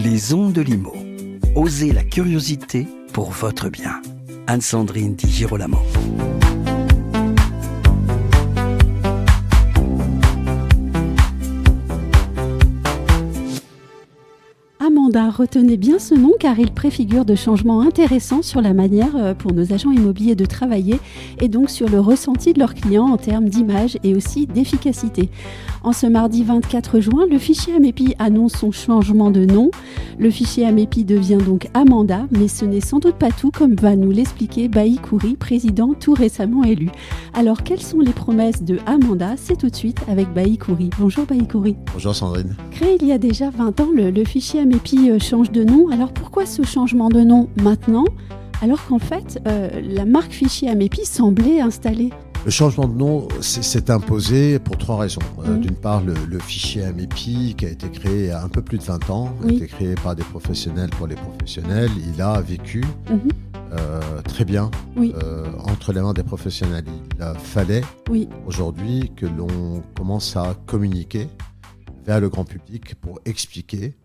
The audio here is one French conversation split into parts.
Les ondes de Limo. Osez la curiosité pour votre bien. Anne-Sandrine Di Girolamo. Amanda, retenez bien ce nom car il préfigure de changements intéressants sur la manière pour nos agents immobiliers de travailler et donc sur le ressenti de leurs clients en termes d'image et aussi d'efficacité. En ce mardi 24 juin, le fichier Amepi annonce son changement de nom. Le fichier Amepi devient donc Amanda, mais ce n'est sans doute pas tout, comme va nous l'expliquer Bailly Khoury, président tout récemment élu. Alors, quelles sont les promesses de Amanda ? C'est tout de suite avec Bailly Khoury. Bonjour Bailly Khoury. Bonjour Sandrine. Créé il y a déjà 20 ans, le fichier Amepi change de nom. Alors pourquoi ce changement de nom maintenant ? Alors qu'en fait, la marque fichier Amepi semblait installée. Le changement de nom s'est imposé pour trois raisons. D'une part, le fichier Amepi, qui a été créé il y a un peu plus de 20 ans, a été créé par des professionnels pour les professionnels. Il a vécu très bien entre les mains des professionnels. Il fallait aujourd'hui que l'on commence à communiquer vers le grand public pour expliquer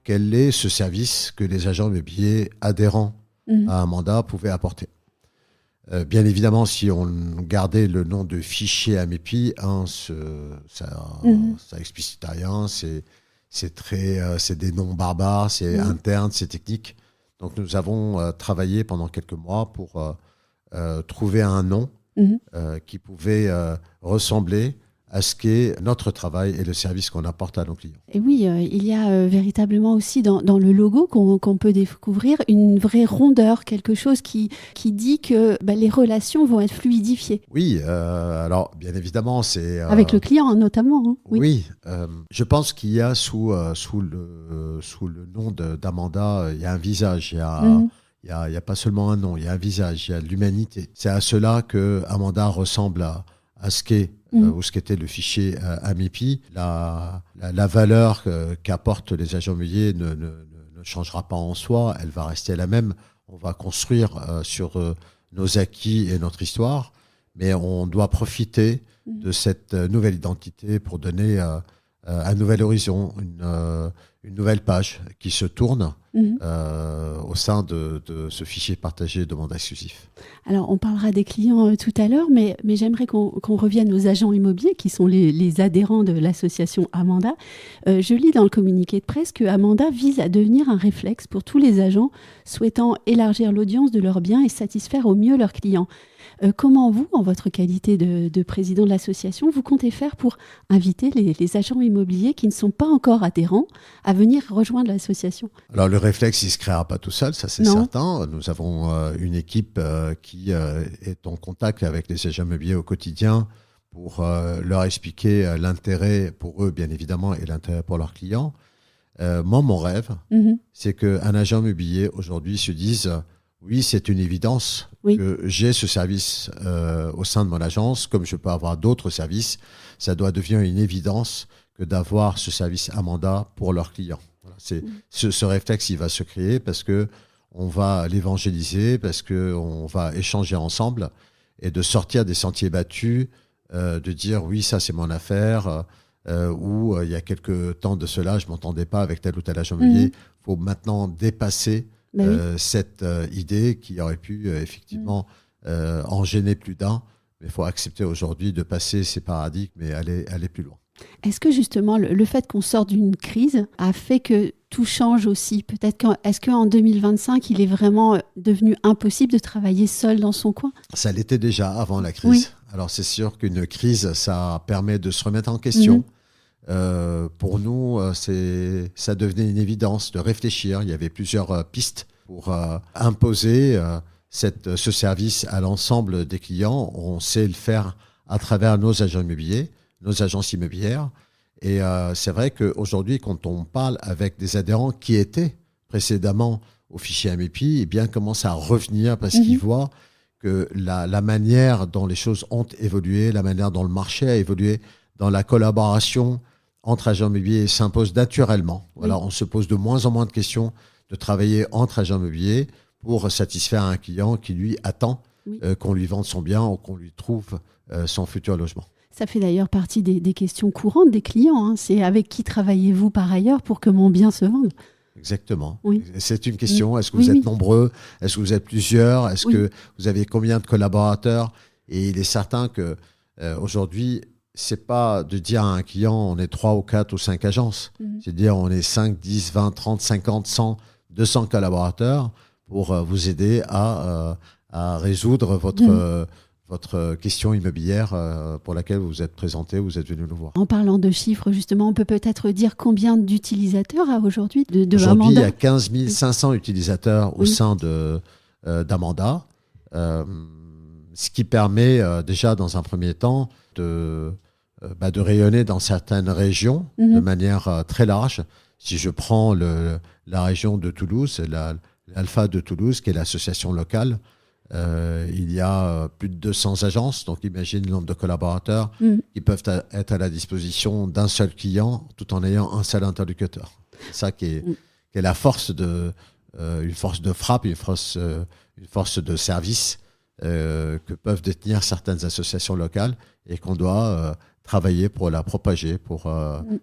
quel est ce service que les agents immobiliers adhérents à Amanda pouvaient apporter. Bien évidemment, si on gardait le nom de fichier Amepi, ça explicite rien, c'est des noms barbares, c'est interne, c'est technique. Donc nous avons travaillé pendant quelques mois pour trouver un nom qui pouvait ressembler à ce qu'est notre travail et le service qu'on apporte à nos clients. Et oui, il y a véritablement aussi dans le logo qu'on peut découvrir une vraie rondeur, quelque chose qui dit que les relations vont être fluidifiées. Oui, alors bien évidemment, c'est... Avec le client notamment. Hein. Oui, je pense qu'il y a sous le nom d'Amanda, il y a un visage, il y a pas seulement un nom, il y a un visage, il y a l'humanité. C'est à cela que Amanda ressemble à ce qu'est ou ce qu'était le fichier Amepi. La valeur qu'apportent les agents immobiliers ne changera pas en soi, elle va rester la même. On va construire sur nos acquis et notre histoire, mais on doit profiter de cette nouvelle identité pour donner un nouvel horizon, une nouvelle page qui se tourne au sein de ce fichier partagé de mandat exclusif. Alors, on parlera des clients tout à l'heure, mais j'aimerais qu'on revienne aux agents immobiliers qui sont les adhérents de l'association Amanda. Je lis dans le communiqué de presse que Amanda vise à devenir un réflexe pour tous les agents souhaitant élargir l'audience de leurs biens et satisfaire au mieux leurs clients. Comment vous, en votre qualité de président de l'association, vous comptez faire pour inviter les agents immobiliers qui ne sont pas encore adhérents à venir rejoindre l'association ? Alors, le réflexe, il ne se créera pas tout seul, ça c'est certain. Nous avons une équipe qui est en contact avec les agents immobiliers au quotidien pour leur expliquer l'intérêt pour eux, bien évidemment, et l'intérêt pour leurs clients. Moi, mon rêve, c'est qu'un agent immobilier aujourd'hui se dise... Oui, c'est une évidence que j'ai ce service au sein de mon agence, comme je peux avoir d'autres services. Ça doit devenir une évidence que d'avoir ce service Amanda pour leurs clients. Voilà, ce réflexe, il va se créer parce qu'on va l'évangéliser, parce qu'on va échanger ensemble et de sortir des sentiers battus, de dire oui, ça c'est mon affaire, ou il y a quelques temps de cela, je ne m'entendais pas avec tel ou tel agent immobilier. Il faut maintenant dépasser cette idée qui aurait pu effectivement en gêner plus d'un. Mais il faut accepter aujourd'hui de passer ces paradigmes et aller plus loin. Est-ce que justement le fait qu'on sorte d'une crise a fait que tout change aussi ? Est-ce qu'en 2025, il est vraiment devenu impossible de travailler seul dans son coin ? Ça l'était déjà avant la crise. Alors c'est sûr qu'une crise, ça permet de se remettre en question. Pour nous, ça devenait une évidence de réfléchir. Il y avait plusieurs pistes pour imposer ce service à l'ensemble des clients. On sait le faire à travers nos agents immobiliers, nos agences immobilières. Et c'est vrai qu'aujourd'hui, quand on parle avec des adhérents qui étaient précédemment au fichier Amepi, eh bien, commencent à revenir parce qu'ils voient que la manière dont les choses ont évolué, la manière dont le marché a évolué, dans la collaboration entre agents immobiliers s'impose naturellement. Voilà, on se pose de moins en moins de questions de travailler entre agents immobiliers pour satisfaire un client qui, lui, attend qu'on lui vende son bien ou qu'on lui trouve son futur logement. Ça fait d'ailleurs partie des questions courantes des clients. Hein. C'est avec qui travaillez-vous par ailleurs pour que mon bien se vende ? Exactement. Oui. C'est une question. Est-ce que Oui, vous oui. êtes nombreux? Est-ce que vous êtes plusieurs? Est-ce Oui. que vous avez combien de collaborateurs? Et il est certain que aujourd'hui, c'est pas de dire à un client on est 3 ou 4 ou 5 agences. C'est de dire on est 5, 10, 20, 30, 50, 100, 200 collaborateurs pour vous aider à résoudre votre question immobilière pour laquelle vous êtes présenté, vous êtes venu nous voir. En parlant de chiffres, justement, on peut peut-être dire combien d'utilisateurs a aujourd'hui de Aujourd'hui, il y Amanda? a 15 500 utilisateurs au sein d'Amanda, ce qui permet déjà dans un premier temps de rayonner dans certaines régions de manière très large. Si je prends la région de Toulouse, l'Alpha de Toulouse, qui est l'association locale, il y a plus de 200 agences, donc imagine le nombre de collaborateurs qui peuvent être à la disposition d'un seul client tout en ayant un seul interlocuteur. C'est ça qui est la force une force de frappe, une force de service que peuvent détenir certaines associations locales et qu'on doit travailler pour la propager, pour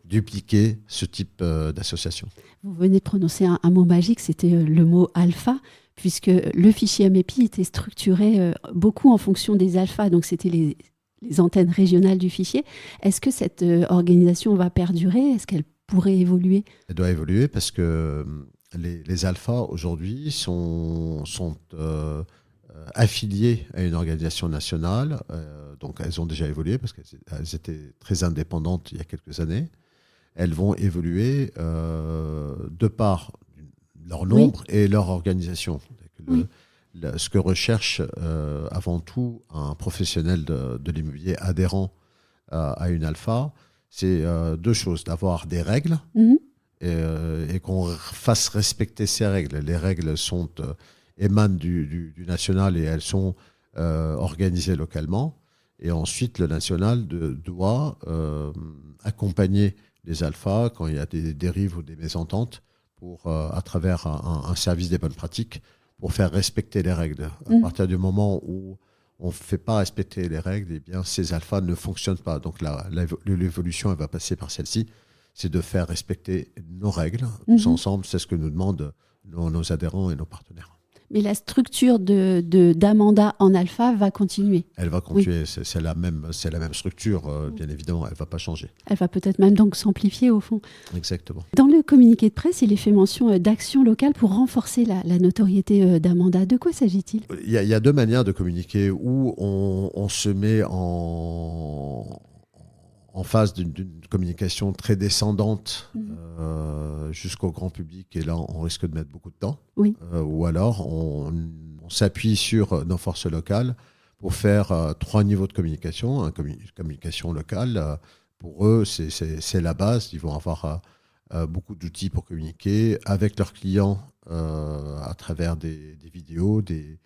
dupliquer ce type d'association. Vous venez de prononcer un mot magique, c'était le mot alpha, puisque le fichier MEPI était structuré beaucoup en fonction des alphas, donc c'était les antennes régionales du fichier. Est-ce que cette organisation va perdurer? Est-ce qu'elle pourrait évoluer? Elle doit évoluer parce que les alphas aujourd'hui sont affiliées à une organisation nationale, donc elles ont déjà évolué parce qu'elles étaient très indépendantes il y a quelques années. Elles vont évoluer de par leur nombre et leur organisation. Ce que recherche avant tout un professionnel de l'immobilier adhérent à une alpha, c'est deux choses: d'avoir des règles et qu'on fasse respecter ces règles. Les règles émanent du national et elles sont organisées localement. Et ensuite, le national doit accompagner les alphas quand il y a des dérives ou des mésententes à travers un service des bonnes pratiques pour faire respecter les règles. À partir du moment où on ne fait pas respecter les règles, eh bien, ces alphas ne fonctionnent pas. Donc l'évolution, elle va passer par celle-ci. C'est de faire respecter nos règles. Tous ensemble, c'est ce que nous demandent nos adhérents et nos partenaires. Mais la structure d'Amanda en alpha va continuer. Elle va continuer, c'est la même structure, bien évidemment, elle ne va pas changer. Elle va peut-être même donc s'amplifier au fond. Exactement. Dans le communiqué de presse, il est fait mention d'actions locales pour renforcer la notoriété d'Amanda. De quoi s'agit-il? Il y a deux manières de communiquer, où on se met en face d'une communication très descendante jusqu'au grand public, et là on risque de mettre beaucoup de temps. Ou alors on s'appuie sur nos forces locales pour faire 3 niveaux de communication. Une communication locale, pour eux c'est la base. Ils vont avoir beaucoup d'outils pour communiquer avec leurs clients à travers des vidéos, des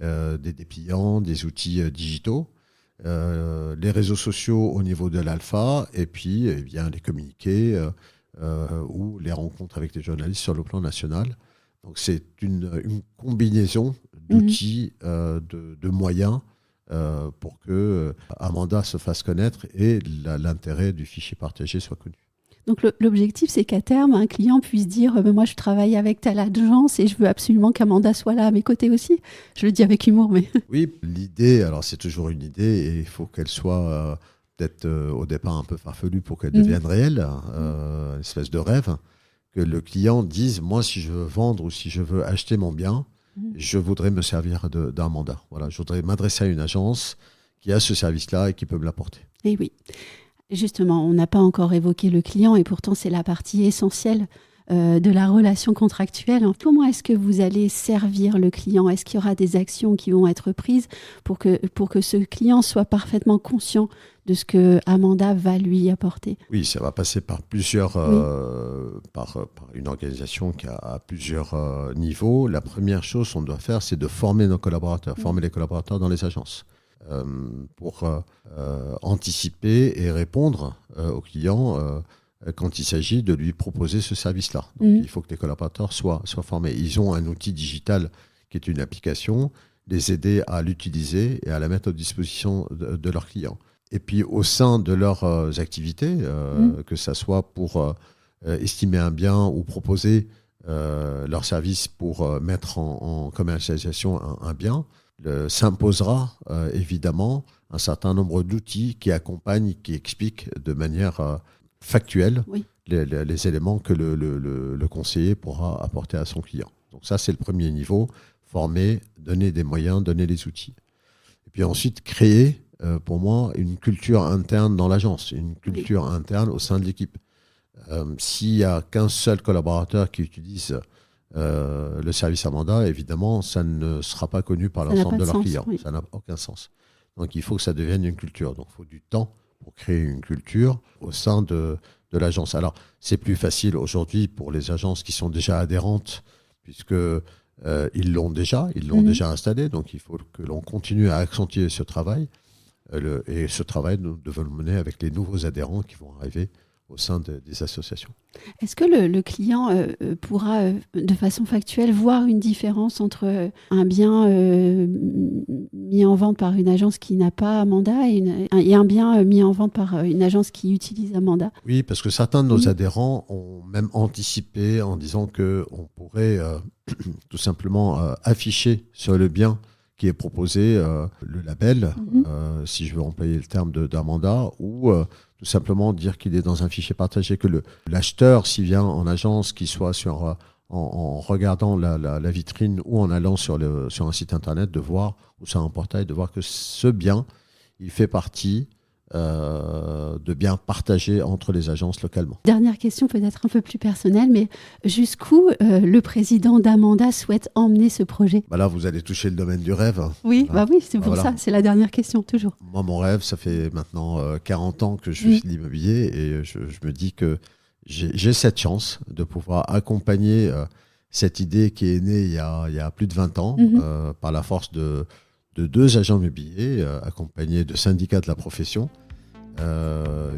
dépliants, des outils digitaux. Les réseaux sociaux au niveau de l'alpha, et puis les communiqués ou les rencontres avec les journalistes sur le plan national. Donc c'est une combinaison d'outils, de moyens pour que Amanda se fasse connaître et l'intérêt du fichier partagé soit connu. Donc l'objectif, c'est qu'à terme, un client puisse dire moi je travaille avec telle agence et je veux absolument qu'Amanda soit là à mes côtés aussi. Je le dis avec humour, mais... Oui, l'idée, alors c'est toujours une idée et il faut qu'elle soit peut-être au départ un peu farfelue pour qu'elle devienne réelle, une espèce de rêve, que le client dise moi si je veux vendre ou si je veux acheter mon bien, je voudrais me servir d'un mandat. Voilà, je voudrais m'adresser à une agence qui a ce service-là et qui peut me l'apporter. Et oui. Justement, on n'a pas encore évoqué le client et pourtant c'est la partie essentielle de la relation contractuelle. Comment est-ce que vous allez servir le client? Est-ce qu'il y aura des actions qui vont être prises pour que ce client soit parfaitement conscient de ce que Amanda va lui apporter? Oui, ça va passer par par une organisation qui a plusieurs niveaux. La première chose qu'on doit faire, c'est de former nos collaborateurs, former les collaborateurs dans les agences. Pour anticiper et répondre aux clients quand il s'agit de lui proposer ce service-là. Donc, il faut que les collaborateurs soient formés. Ils ont un outil digital qui est une application, les aider à l'utiliser et à la mettre à disposition de leurs clients. Et puis, au sein de leurs activités, que ça soit pour estimer un bien ou proposer leur service pour mettre en commercialisation un bien, s'imposera évidemment un certain nombre d'outils qui accompagnent, qui expliquent de manière factuelle les éléments que le conseiller pourra apporter à son client. Donc ça, c'est le premier niveau, former, donner des moyens, donner les outils. Et puis ensuite, créer, pour moi, une culture interne dans l'agence, une culture interne au sein de l'équipe. S'il n'y a qu'un seul collaborateur qui utilise le service Amanda, évidemment, ça ne sera pas connu par l'ensemble de leurs clients. Oui. Ça n'a aucun sens. Donc, il faut que ça devienne une culture. Donc, il faut du temps pour créer une culture au sein de l'agence. Alors, c'est plus facile aujourd'hui pour les agences qui sont déjà adhérentes, puisque ils l'ont déjà installé. Donc, il faut que l'on continue à accentuer ce travail. Et ce travail, nous devons le mener avec les nouveaux adhérents qui vont arriver au sein des associations. Est-ce que le client pourra, de façon factuelle, voir une différence entre un bien mis en vente par une agence qui n'a pas Amanda et un bien mis en vente par une agence qui utilise Amanda ? Oui, parce que certains de nos adhérents ont même anticipé en disant qu'on pourrait tout simplement afficher sur le bien qui est proposé le label, si je veux employer le terme d'Amanda, ou tout simplement dire qu'il est dans un fichier partagé, que l'acheteur, s'il vient en agence, qu'il soit en regardant la vitrine ou en allant sur un site internet, de voir, ou sur un portail, de voir que ce bien, il fait partie de biens partagés entre les agences localement. Dernière question, peut-être un peu plus personnelle, mais jusqu'où le président d'Amanda souhaite emmener ce projet ? Là, vous allez toucher le domaine du rêve. Oui, oui, c'est pour ça, c'est la dernière question, toujours. Moi, mon rêve, ça fait maintenant 40 ans que je fais de l'immobilier et je me dis que j'ai cette chance de pouvoir accompagner cette idée qui est née il y a plus de 20 ans par la force de 2 agents immobiliers accompagnés de syndicats de la profession.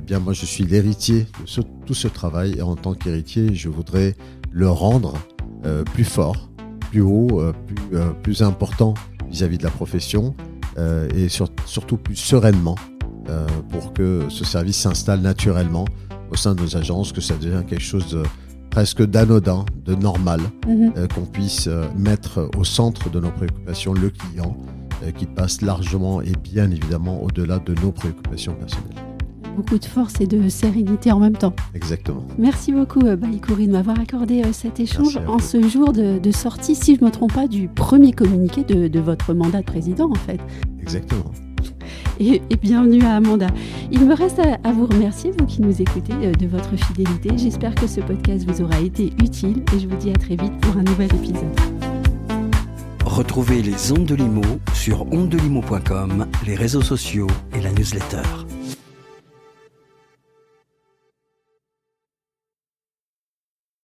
Bien moi je suis l'héritier de tout ce travail et en tant qu'héritier je voudrais le rendre plus fort, plus haut, plus important vis-à-vis de la profession et surtout plus sereinement pour que ce service s'installe naturellement au sein de nos agences, que ça devienne quelque chose de presque d'anodin, de normal, qu'on puisse mettre au centre de nos préoccupations le client, qui passe largement et bien évidemment au-delà de nos préoccupations personnelles. Beaucoup de force et de sérénité en même temps. Exactement. Merci beaucoup Baïkouri de m'avoir accordé cet échange en ce jour de sortie, si je ne me trompe pas, du premier communiqué de votre mandat de président en fait. Exactement. Et bienvenue à Amanda. Il me reste à vous remercier, vous qui nous écoutez, de votre fidélité. J'espère que ce podcast vous aura été utile et je vous dis à très vite pour un nouvel épisode. Retrouvez les Ondes de Limo sur ondedelimo.com, les réseaux sociaux et la newsletter.